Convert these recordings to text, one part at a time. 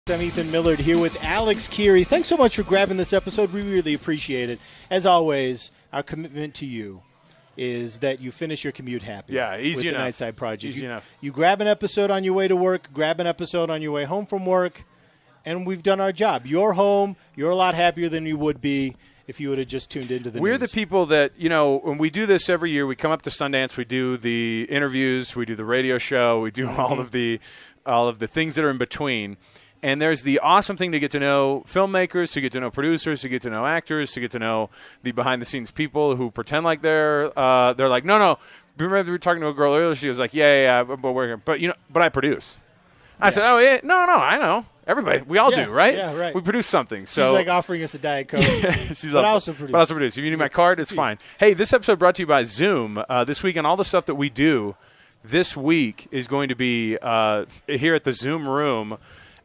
I'm Ethan Millard here with Alex Kirry. Thanks so much for grabbing this episode. We really appreciate it. As always, our commitment to you is that you finish your commute happy. Yeah, easy with enough. The Nightside Project. Easy enough. You grab an episode on your way to work, grab an episode on your way home from work, and we've done our job. You're home. You're a lot happier than you would be if you would have just tuned into the We're news. the people that, when we do this every year, we come up to Sundance, we do the interviews, we do the radio show, we do all of the things that are in between. And there's the awesome thing to get to know filmmakers, to get to know producers, to get to know actors, to get to know the behind-the-scenes people who pretend like they're like, no. Remember we were talking to a girl earlier. She was like, yeah, but I produce. I said, oh yeah, no, I know. Everybody, we all do, right? Yeah, right. We produce something. So she's like offering us a Diet Coke. She's but like, also produce. But also produce. If you need my card, it's fine. Hey, this episode brought to you by Zoom. This week, and all the stuff that we do this week is going to be here at the Zoom room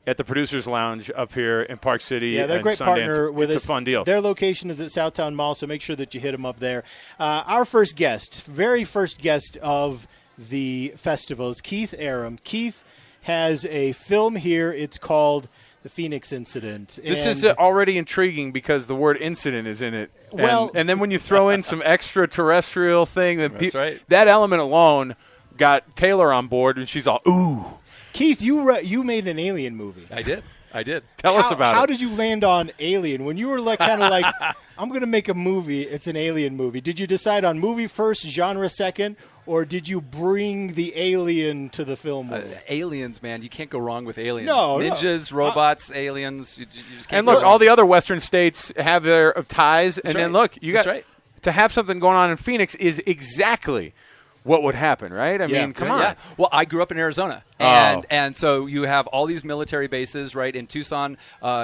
at the Producers Lounge up here in Park City. Yeah, they're a great Sundance. partner with us. It's a fun deal. Their location is at Southtown Mall, so make sure that you hit them up there. Our first guest, very first guest of the festival is Keith Arem. Keith has a film here. It's called The Phoenix Incident. This is already intriguing because the word incident is in it. Well, and then when you throw in some extraterrestrial thing, That's right. that element alone got Taylor on board, and she's all, ooh. Keith, you made an Alien movie. I did. Tell us about it. How did you land on Alien? When you were kind of like, I'm going to make a movie, it's an Alien movie. Did you decide on movie first, genre second, or did you bring the alien to the film world? Aliens, man. You can't go wrong with aliens. No. Ninjas, robots, aliens. You just can't And go look, wrong. all the other Western states have their ties. That's and then right. look, you got That's right. to have something going on in Phoenix is exactly what would happen, right? I mean, come on. Yeah. Well, I grew up in Arizona, and so you have all these military bases, right? In Tucson,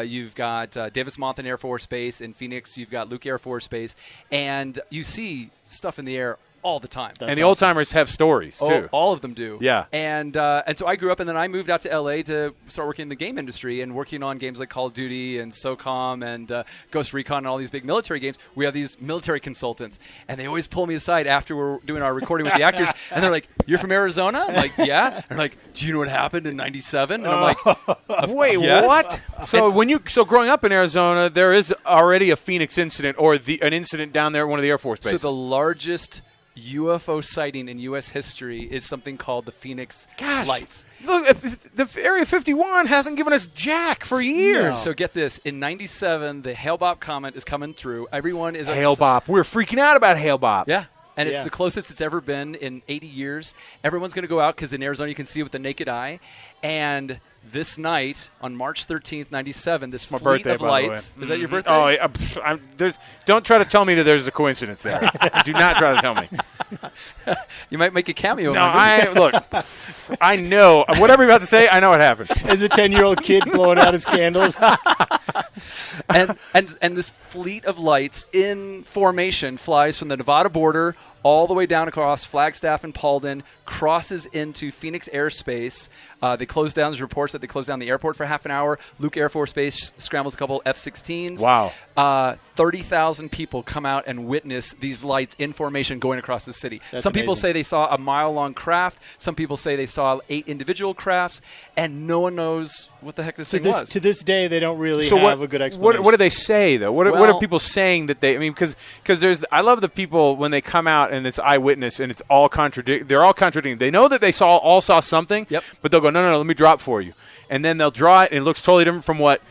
you've got Davis-Monthan Air Force Base. In Phoenix, you've got Luke Air Force Base, and you see stuff in the air all the time. And the old-timers have stories, too. All of them do. Yeah. And so I grew up, and then I moved out to L.A. to start working in the game industry and working on games like Call of Duty and SOCOM and Ghost Recon and all these big military games. We have these military consultants, and they always pull me aside after we're doing our recording with the actors, and they're like, "You're from Arizona?" I'm like, "Yeah." And they're like, "Do you know what happened in '97?" And I'm like, Wait, yes. what? So growing up in Arizona, there is already a Phoenix incident or an incident down there at one of the Air Force bases. So the largest UFO sighting in U.S. history is something called the Phoenix Lights. Look, the Area 51 hasn't given us jack for years. No. So get this. In 97, the Hale-Bopp Comet is coming through. Everyone is... Hale-Bopp. We're freaking out about Hale-Bopp. Yeah. And it's Yeah. the closest it's ever been in 80 years. Everyone's going to go out because in Arizona you can see it with the naked eye. And this night, on March 13th, 97, this My fleet birthday, of by the lights... way. Is that your birthday? Oh, don't try to tell me that there's a coincidence there. Do not try to tell me. You might make a cameo. No, I know. Whatever you're about to say, I know what happened. As a 10-year-old kid blowing out his candles. and this fleet of lights in formation flies from the Nevada border all the way down across Flagstaff and Paulden, crosses into Phoenix airspace. They close down. There's reports that they close down the airport for half an hour. Luke Air Force Base scrambles a couple F-16s. Wow. 30,000 people come out and witness these lights in formation going across the city. That's Some people amazing. say they saw a mile-long craft. Some people say they saw 8 individual crafts, and no one knows what the heck this thing was. To this day, they don't really have a good explanation. What do they say, though? What are Well- people saying that they – I mean, because I love the people when they come out and it's eyewitness and it's all they're all contradicting. They know that they all saw something, Yep. but they'll go, no, let me draw it for you. And then they'll draw it, and it looks totally different from what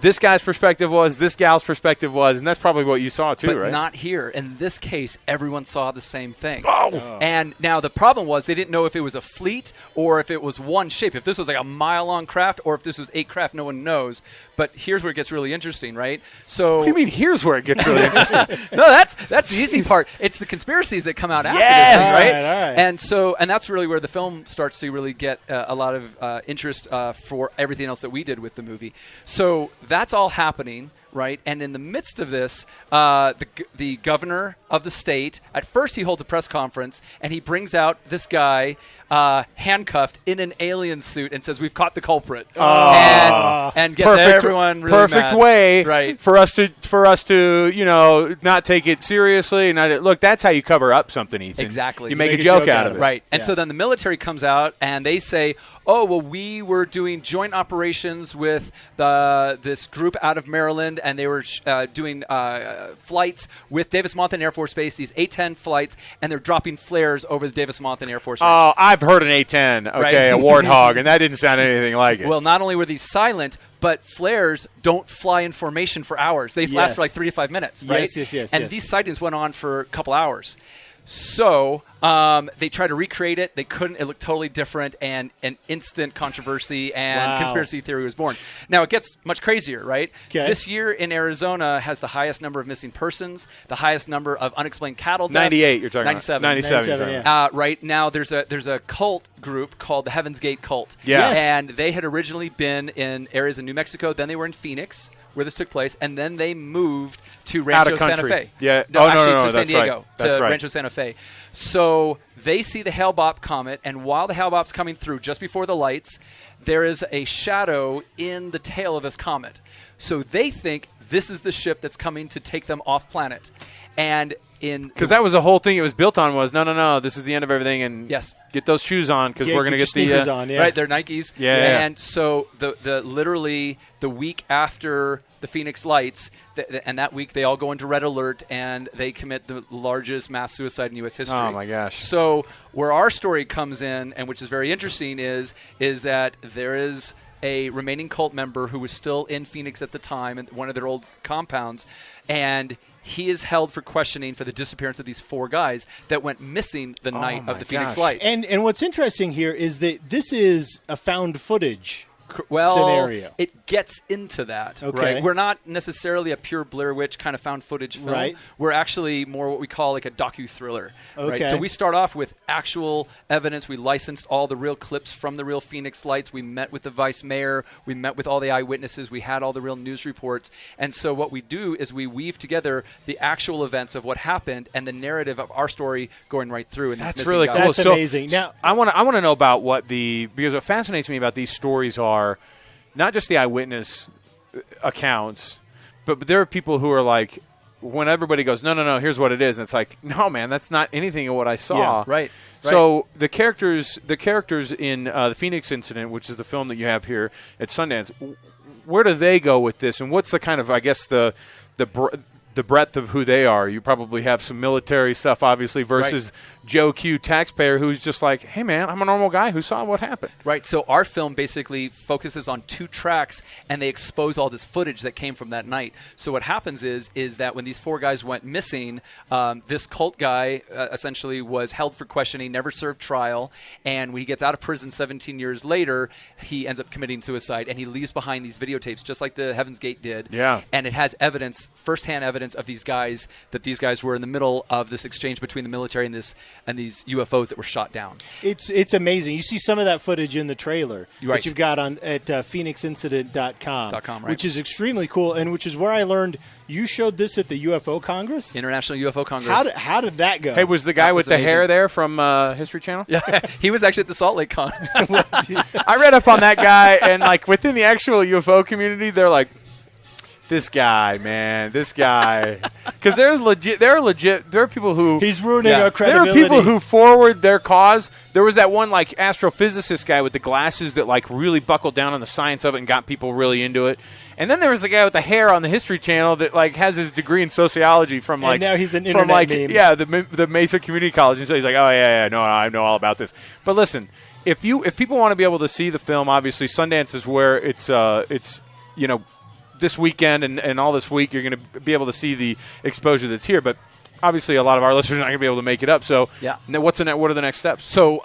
this guy's perspective was, this gal's perspective was, and that's probably what you saw too, but right? not here. In this case, everyone saw the same thing. Oh. And now the problem was they didn't know if it was a fleet or if it was one shape. If this was like a mile-long craft or if this was 8 craft, no one knows. But here's where it gets really interesting, right? So What do you mean here's where it gets really interesting? no, that's the easy part. It's the conspiracies that come out after Yes! this, right? All right. And that's really where the film starts to really get a lot of interest for everything else that we did with the movie. So that's all happening. right? And in the midst of this, the governor of the state, at first he holds a press conference, and he brings out this guy handcuffed in an alien suit and says, "We've caught the culprit," and gets everyone really perfect mad. way right. for us to not take it seriously. Look, that's how you cover up something, Ethan. Exactly. You make a joke out of it. Right. And so then the military comes out and they say, "Oh, well, we were doing joint operations with this group out of Maryland, and they were doing flights with Davis-Monthan Air Force Base, these A-10 flights, and they're dropping flares over the Davis-Monthan Air Force Base." Oh, I've heard an A-10, okay, a Warthog, and that didn't sound anything like it. Well, not only were these silent, but flares don't fly in formation for hours. They last for like 3 to 5 minutes, right? Yes. And these sightings went on for a couple hours. So they tried to recreate it. They couldn't. It looked totally different, and an instant controversy and conspiracy theory was born. Now, it gets much crazier, right? Okay. This year in Arizona has the highest number of missing persons, the highest number of unexplained cattle deaths. 98, you're talking 97. about. 97, yeah. Right now, there's a cult group called the Heaven's Gate Cult. Yes. And they had originally been in areas in New Mexico. Then they were in Phoenix, where this took place, and then they moved to Rancho Santa Fe. Yeah. No, no, to San that's Diego, right. That's to right. Rancho Santa Fe. So they see the Hale-Bopp comet, and while the Hale-Bopp's coming through, just before the lights, there is a shadow in the tail of this comet. So they think this is the ship that's coming to take them off planet. And because that was the whole thing it was built on was no, this is the end of everything, and get those shoes on because we're going to get the sneakers on, right, they're Nikes. Yeah. And so the literally the week after the Phoenix lights, and that week they all go into red alert and they commit the largest mass suicide in U.S. history. Oh my gosh! So where our story comes in, and which is very interesting, is that there is a remaining cult member who was still in Phoenix at the time in one of their old compounds, and he is held for questioning for the disappearance of these 4 guys that went missing the night of the Phoenix lights. And what's interesting here is that this is a found footage scenario. It gets into that. Okay. Right? We're not necessarily a pure Blair Witch kind of found footage film. Right. We're actually more what we call like a docu-thriller. Okay. Right? So we start off with actual evidence. We licensed all the real clips from the real Phoenix lights. We met with the vice mayor. We met with all the eyewitnesses. We had all the real news reports. And so what we do is we weave together the actual events of what happened and the narrative of our story going right through. And that's really cool. That's amazing. Now, I want to know about because what fascinates me about these stories are not just the eyewitness accounts, but there are people who are like, when everybody goes, no, here's what it is, and it's like, no, man, that's not anything of what I saw. Yeah, right. So the characters in the Phoenix incident, which is the film that you have here at Sundance, where do they go with this, and what's the kind of, I guess, the breadth of who they are? You probably have some military stuff, obviously, versus Joe Q, taxpayer, who's just like, hey, man, I'm a normal guy who saw what happened. Right. So our film basically focuses on 2 tracks, and they expose all this footage that came from that night. So what happens is that when these 4 guys went missing, this cult guy essentially was held for questioning, never served trial, and when he gets out of prison 17 years later, he ends up committing suicide, and he leaves behind these videotapes, just like the Heaven's Gate did. Yeah. And it has evidence, firsthand evidence of these guys, that these guys were in the middle of this exchange between the military and these UFOs that were shot down. It's amazing. You see some of that footage in the trailer Right. that you've got on at phoenixincident.com, right. which is extremely cool, and which is where I learned you showed this at the UFO Congress. International UFO Congress. How did that go? Hey, was the guy with the hair there from History Channel? Yeah, he was actually at the Salt Lake Con. I read up on that guy, and like within the actual UFO community, they're like, this guy, man, this guy. Because there are people who... He's ruining our credibility. There are people who forward their cause. There was that one, like, astrophysicist guy with the glasses that, like, really buckled down on the science of it and got people really into it. And then there was the guy with the hair on the History Channel that, like, has his degree in sociology from, like... And now he's an internet meme. Yeah, the Mesa Community College. And so he's like, oh, yeah, no, I know all about this. But listen, if people want to be able to see the film, obviously Sundance is where it's this weekend and all this week, you're going to be able to see the exposure that's here. But obviously, a lot of our listeners are not going to be able to make it up. So, what are the next steps? So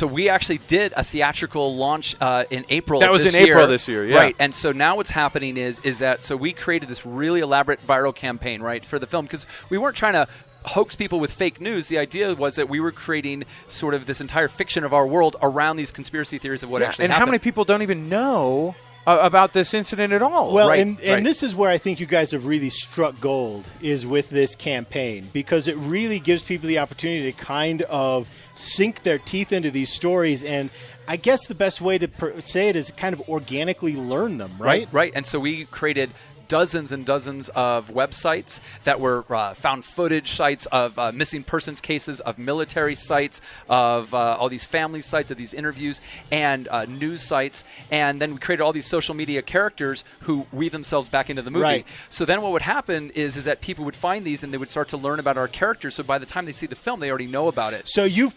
we actually did a theatrical launch in April. That was in April this year, yeah. Right. And so now what's happening is that we created this really elaborate viral campaign, right, for the film, because we weren't trying to hoax people with fake news. The idea was that we were creating sort of this entire fiction of our world around these conspiracy theories of what actually happened. And how many people don't even know about this incident at all. Well, and this is where I think you guys have really struck gold, is with this campaign, because it really gives people the opportunity to kind of sink their teeth into these stories, and I guess the best way to say it is kind of organically learn them, right? Right. And so we created dozens and dozens of websites that were found footage sites of missing persons cases, of military sites, of all these family sites, of these interviews, and news sites. And then we created all these social media characters who weave themselves back into the movie. Right. So then what would happen is that people would find these and they would start to learn about our characters. So by the time they see the film, they already know about it. So you've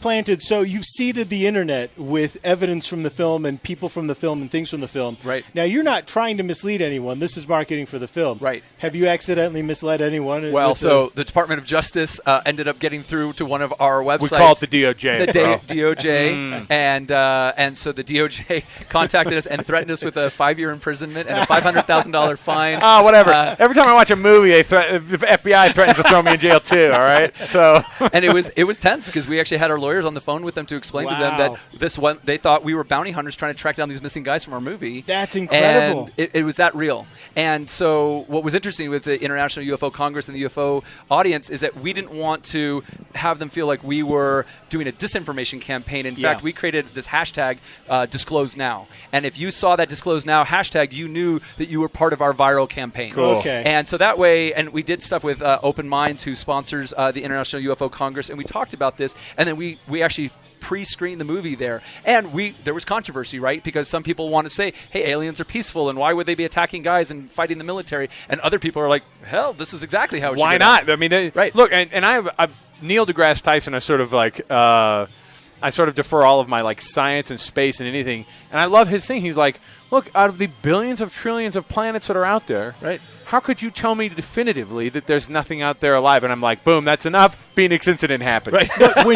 seeded the internet with evidence from the film and people from the film and things from the film. Right. Now, you're not trying to mislead anyone. This is marketing for the film. Right. Have you accidentally misled anyone? Well, so the Department of Justice ended up getting through to one of our websites. We call it the DOJ. The DOJ. And so the DOJ contacted us and threatened us with a 5-year imprisonment and a $500,000 fine. Oh, whatever. Every time I watch a movie, the FBI threatens to throw me in jail too. All right. So. And it was tense because we actually had our lawyers on the phone with them to explain to them that they thought we were bounty hunters trying to track down these missing guys from our movie. That's incredible. And it was that real. And so what was interesting with the International UFO Congress and the UFO audience is that we didn't want to have them feel like we were doing a disinformation campaign. In fact, we created this hashtag, Disclose Now. And if you saw that Disclose Now hashtag, you knew that you were part of our viral campaign. Cool. Okay. And so that way, and we did stuff with Open Minds, who sponsors the International UFO Congress, and we talked about this, and then we actually pre-screened the movie there, and there was controversy, right? Because some people want to say, hey, aliens are peaceful, and why would they be attacking guys and fighting the military? And other people are like, hell, this is exactly how it should Why be not? done. I mean, right. Look, and I've Neil deGrasse Tyson is sort of like I sort of defer all of my like science and space and anything, and I love his thing. He's like, look, out of the billions of trillions of planets that are out there, right? How could you tell me definitively that there's nothing out there alive? And I'm like, boom, that's enough. Phoenix incident happened. Right.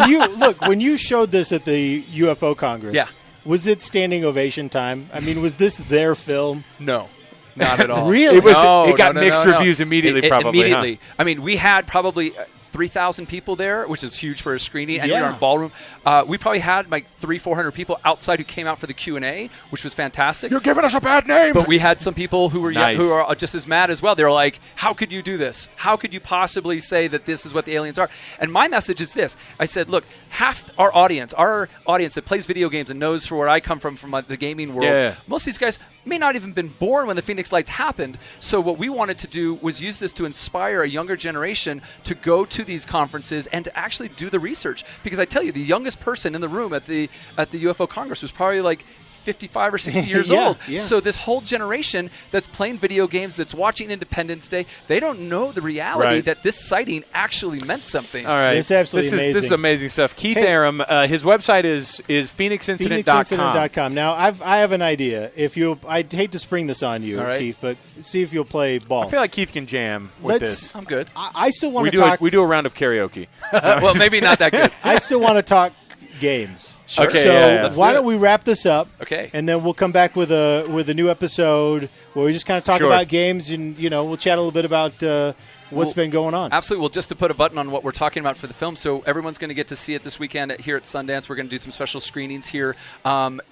when you showed this at the UFO Congress, was it standing ovation time? I mean, was this their film? No. Not at all. Really? It got mixed reviews immediately, probably. Immediately. Huh? I mean, we had probably 3,000 people there, which is huge for a screening, and we were in a ballroom. We probably had like 300-400 people outside who came out for the Q&A, which was fantastic. You're giving us a bad name. But we had some people who were who are just as mad as well. They were like, how could you do this? How could you possibly say that this is what the aliens are? And my message is this. I said, look, half our audience that plays video games and knows where I come from the gaming world, most of these guys may not even been born when the Phoenix Lights happened. So what we wanted to do was use this to inspire a younger generation to go to these conferences and to actually do the research. Because I tell you, the youngest person in the room at the UFO Congress was probably like 55 or 60 years old. Yeah. So this whole generation that's playing video games, that's watching Independence Day, they don't know the reality that this sighting actually meant something. All right. It's absolutely amazing. This is amazing stuff. Keith Arem, his website is phoenixincident.com. Phoenixincident.com. Now, I have an idea. I'd hate to spring this on you, Keith, but see if you'll play ball. I feel like Keith can jam with this. I'm good. I still want to talk. We do a round of karaoke. Well, maybe not that good. I still want to talk games. Sure. Okay, so why don't we wrap this up? Okay. And then we'll come back with a new episode where we just kind of talk about games, and we'll chat a little bit about what's been going on. Absolutely. Well, just to put a button on what we're talking about for the film, so everyone's going to get to see it this weekend here at Sundance. We're going to do some special screenings here.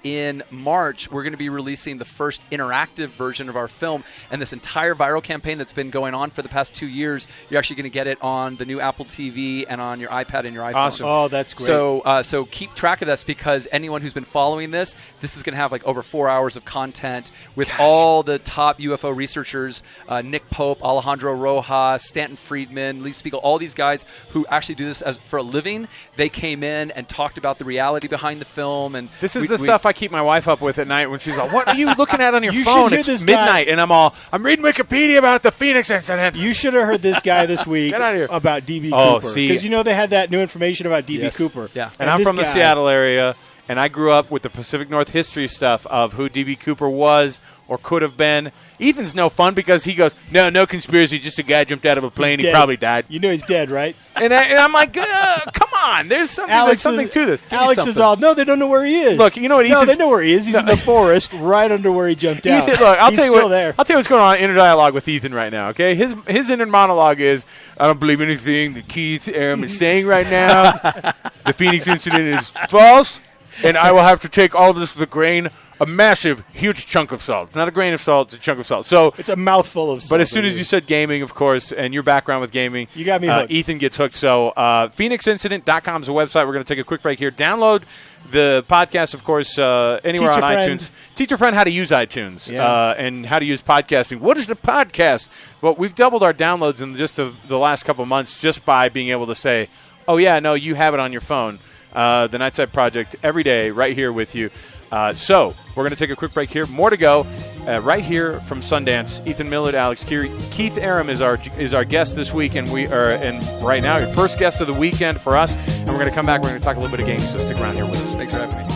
In March, we're going to be releasing the first interactive version of our film, and this entire viral campaign that's been going on for the past 2 years, you're actually going to get it on the new Apple TV and on your iPad and your iPhone. Awesome. Oh, that's great. So keep track of this, because anyone who's been following this is going to have like over 4 hours of content with all the top UFO researchers, Nick Pope, Alejandro Rojas, Stanton Friedman, Lee Spiegel, all these guys who actually do this for a living. They came in and talked about the reality behind the film. And this is the stuff I keep my wife up with at night when she's like, what are you looking at on your You phone? should hear It's this midnight, and I'm reading Wikipedia about the Phoenix incident. You should have heard this guy this week Get out of here. about D.B. Oh, Cooper. see. Because they had that new information about D.B. Yes. Cooper. Yeah. And I'm from the Seattle area, and I grew up with the Pacific North history stuff of who D.B. Cooper was or could have been. Ethan's no fun because he goes, no conspiracy, just a guy jumped out of a plane, he probably died. You know he's dead, right? And I'm like, come on, there's something to this. Alex is all, no, they don't know where he is. Look, you know what No, Ethan's... they know where he is. He's in the forest right under where he jumped out. Ethan, look, He's still there. I'll tell you what's going on in inner dialogue with Ethan right now, okay? His inner monologue is, I don't believe anything that Keith Arem is saying right now. The Phoenix incident is false, and I will have to take all this with a grain a massive, huge chunk of salt. It's not a grain of salt, it's a chunk of salt. So it's a mouthful of salt. But as soon as you said gaming, of course, and your background with gaming, you got me hooked. Ethan gets hooked. So PhoenixIncident.com is a website. We're going to take a quick break here. Download the podcast, of course, anywhere on iTunes. Teach a friend how to use iTunes and how to use podcasting. What is the podcast? Well, we've doubled our downloads in just the last couple of months just by being able to say, oh, yeah, no, you have it on your phone. The Nightside Project every day right here with you. So we're going to take a quick break here. More to go right here from Sundance. Ethan Millard, Alex Kirry. Keith Arem is our guest this week, and right now, your first guest of the weekend for us. And we're going to come back. We're going to talk a little bit of games, so stick around here with us. Thanks for having me.